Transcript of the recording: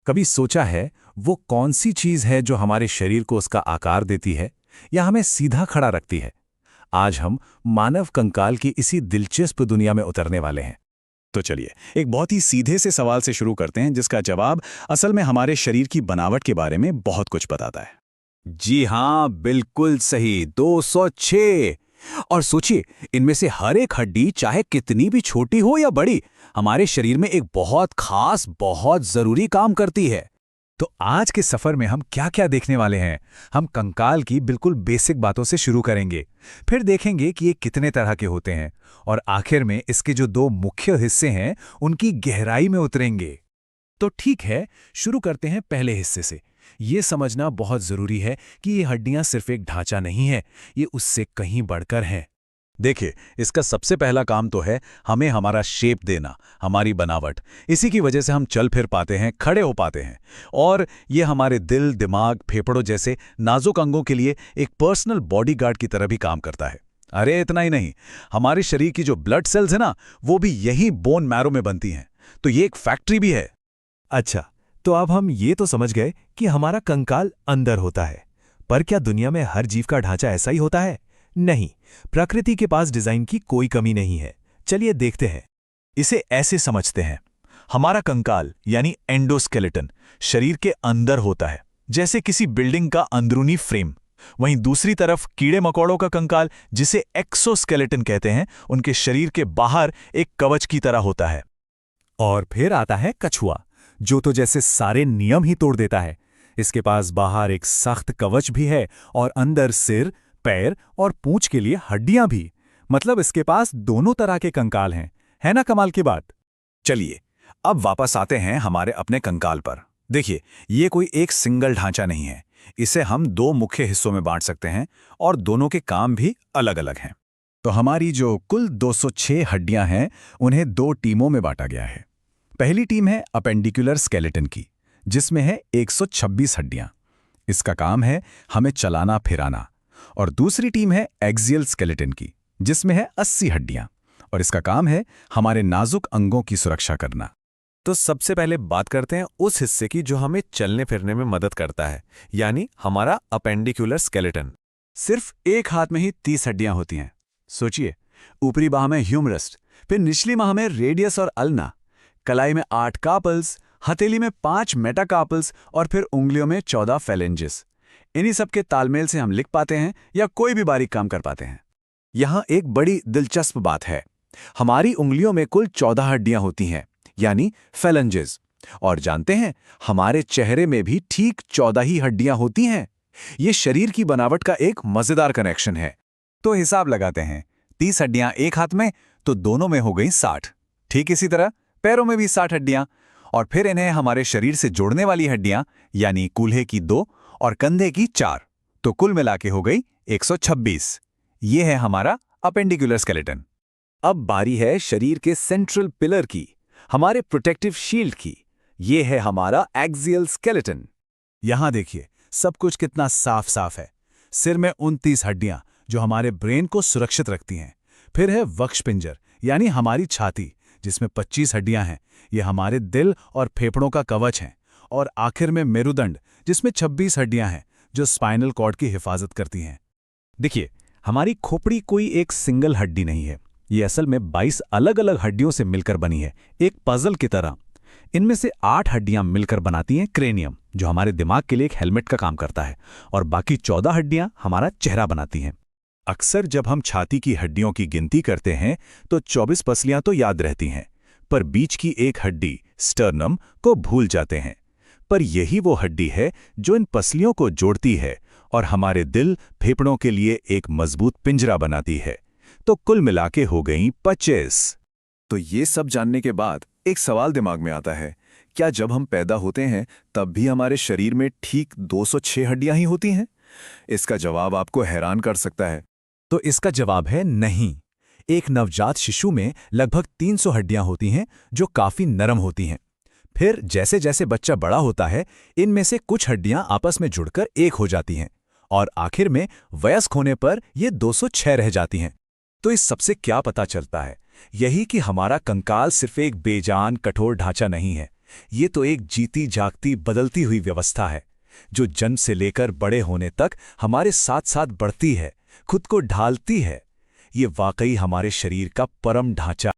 कभी सोचा है वो कौन सी चीज है जो हमारे शरीर को उसका आकार देती है या हमें सीधा खड़ा रखती है? आज हम मानव कंकाल की इसी दिलचस्प दुनिया में उतरने वाले हैं। तो चलिए एक बहुत ही सीधे से सवाल से शुरू करते हैं जिसका जवाब असल में हमारे शरीर की बनावट के बारे में बहुत कुछ बताता है। जी हाँ, बिल्कुल सही, 206। और सोचिए, इनमें से हर एक हड्डी चाहे कितनी भी छोटी हो या बड़ी, हमारे शरीर में एक बहुत खास, बहुत जरूरी काम करती है। तो आज के सफर में हम क्या क्या देखने वाले हैं? हम कंकाल की बिल्कुल बेसिक बातों से शुरू करेंगे, फिर देखेंगे कि ये कितने तरह के होते हैं, और आखिर में इसके जो दो मुख्य हिस्से हैं उनकी गहराई में उतरेंगे। तो ठीक है, शुरू करते हैं पहले हिस्से से। ये समझना बहुत जरूरी है कि ये हड्डियां सिर्फ एक ढांचा नहीं है, ये उससे कहीं बढ़कर हैं। देखिए, इसका सबसे पहला काम तो है हमें हमारा शेप देना, हमारी बनावट। इसी की वजह से हम चल फिर पाते हैं, खड़े हो पाते हैं। और ये हमारे दिल, दिमाग, फेफड़ों जैसे नाजुक अंगों के लिए एक पर्सनल बॉडीगार्ड की तरह भी काम करता है। अरे इतना ही नहीं, हमारे शरीर की जो ब्लड सेल्स है ना, वो भी यही बोन मैरो में बनती हैं। तो ये एक फैक्ट्री भी है। अच्छा, तो अब हम ये तो समझ गए कि हमारा कंकाल अंदर होता है, पर क्या दुनिया में हर जीव का ढांचा ऐसा ही होता है? नहीं, प्रकृति के पास डिजाइन की कोई कमी नहीं है। चलिए देखते हैं। इसे ऐसे समझते हैं, हमारा कंकाल यानी एंडोस्केलेटन शरीर के अंदर होता है, जैसे किसी बिल्डिंग का अंदरूनी फ्रेम। वहीं दूसरी तरफ कीड़े मकोड़ों का कंकाल, जिसे एक्सोस्केलेटन कहते हैं, उनके शरीर के बाहर एक कवच की तरह होता है। और फिर आता है कछुआ, जो तो जैसे सारे नियम ही तोड़ देता है। इसके पास बाहर एक सख्त कवच भी है और अंदर सिर, पैर और पूंछ के लिए हड्डियां भी। मतलब इसके पास दोनों तरह के कंकाल हैं। है ना कमाल की बात? चलिए अब वापस आते हैं हमारे अपने कंकाल पर। देखिए, ये कोई एक सिंगल ढांचा नहीं है। इसे हम दो मुख्य हिस्सों में बांट सकते हैं और दोनों के काम भी अलग अलग हैं। तो हमारी जो कुल 206 हड्डियां हैं, उन्हें दो टीमों में बांटा गया है। पहली टीम है अपेंडिकुलर स्केलेटन की, जिसमें है 126 हड्डियां। इसका काम है हमें चलाना फिराना। और दूसरी टीम है एक्सियल स्केलेटन की, जिसमें है 80 हड्डियां, और इसका काम है हमारे नाजुक अंगों की सुरक्षा करना। तो सबसे पहले बात करते हैं उस हिस्से की जो हमें चलने फिरने में मदद करता है, यानी हमारा अपेंडिकुलर स्केलेटन। सिर्फ एक हाथ में ही 30 हड्डियां होती हैं। सोचिए, ऊपरी बाह में ह्यूमरस, फिर निचली बाह में रेडियस और अल्ना, कलाई में 8 कार्पल्स, हथेली में 5 मेटाकार्पल्स और फिर उंगलियों में 14 फेलेंजेस। इन्हीं सब के तालमेल से हम लिख पाते हैं या कोई भी बारीक काम कर पाते हैं। यहाँ एक बड़ी दिलचस्प बात है, हमारी उंगलियों में कुल 14 हड्डियां होती हैं, यानी फेलेंजेस। और जानते हैं, हमारे चेहरे में भी ठीक 14 ही हड्डियां होती हैं। ये शरीर की बनावट का एक मजेदार कनेक्शन है। तो हिसाब लगाते हैं, 30 हड्डियां एक हाथ में, तो दोनों में हो गई 60। ठीक इसी तरह पैरों में भी 60 हड्डियां, और फिर इन्हें हमारे शरीर से जोड़ने वाली हड्डियां, यानी कूल्हे की 2 और कंधे की 4, तो कुल मिला के हो गई 126। ये है हमारा अपेंडिकुलर स्केलेटन। अब बारी है शरीर के सेंट्रल पिलर की, हमारे प्रोटेक्टिव शील्ड की। ये है हमारा एक्सियल स्केलेटन। यहां देखिए, सब कुछ कितना साफ साफ है। सिर में 29 हड्डियां जो हमारे ब्रेन को सुरक्षित रखती हैं। फिर है वक्षपिंजर, यानी हमारी छाती, जिसमें 25 हड्डियां हैं। ये हमारे दिल और फेफड़ों का कवच हैं। और आखिर में मेरुदंड, जिसमें 26 हड्डियां हैं, जो स्पाइनल कॉर्ड की हिफाजत करती हैं। देखिए, हमारी खोपड़ी कोई एक सिंगल हड्डी नहीं है। ये असल में 22 अलग अलग हड्डियों से मिलकर बनी है, एक पजल की तरह। इनमें से 8 हड्डियां मिलकर बनाती हैं क्रेनियम, जो हमारे दिमाग के लिए एक हेलमेट का काम करता है, और बाकी 14 हड्डियां हमारा चेहरा बनाती हैं। अक्सर जब हम छाती की हड्डियों की गिनती करते हैं तो 24 पसलियां तो याद रहती हैं, पर बीच की एक हड्डी स्टर्नम को भूल जाते हैं। पर यही वो हड्डी है जो इन पसलियों को जोड़ती है और हमारे दिल, फेफड़ों के लिए एक मजबूत पिंजरा बनाती है। तो कुल मिला के हो गई 25। तो ये सब जानने के बाद एक सवाल दिमाग में आता है, क्या जब हम पैदा होते हैं तब भी हमारे शरीर में ठीक 206 हड्डियां ही होती हैं? इसका जवाब आपको हैरान कर सकता है। तो इसका जवाब है नहीं। एक नवजात शिशु में लगभग 300 हड्डियां होती हैं, जो काफी नरम होती हैं। फिर जैसे जैसे बच्चा बड़ा होता है, इनमें से कुछ हड्डियां आपस में जुड़कर एक हो जाती हैं, और आखिर में वयस्क होने पर ये 206 रह जाती हैं। तो इस सबसे क्या पता चलता है? यही कि हमारा कंकाल सिर्फ एक बेजान कठोर ढांचा नहीं है, ये तो एक जीती जागती बदलती हुई व्यवस्था है जो जन्म से लेकर बड़े होने तक हमारे साथ साथ बढ़ती है, खुद को ढालती है। ये वाकई हमारे शरीर का परम ढांचा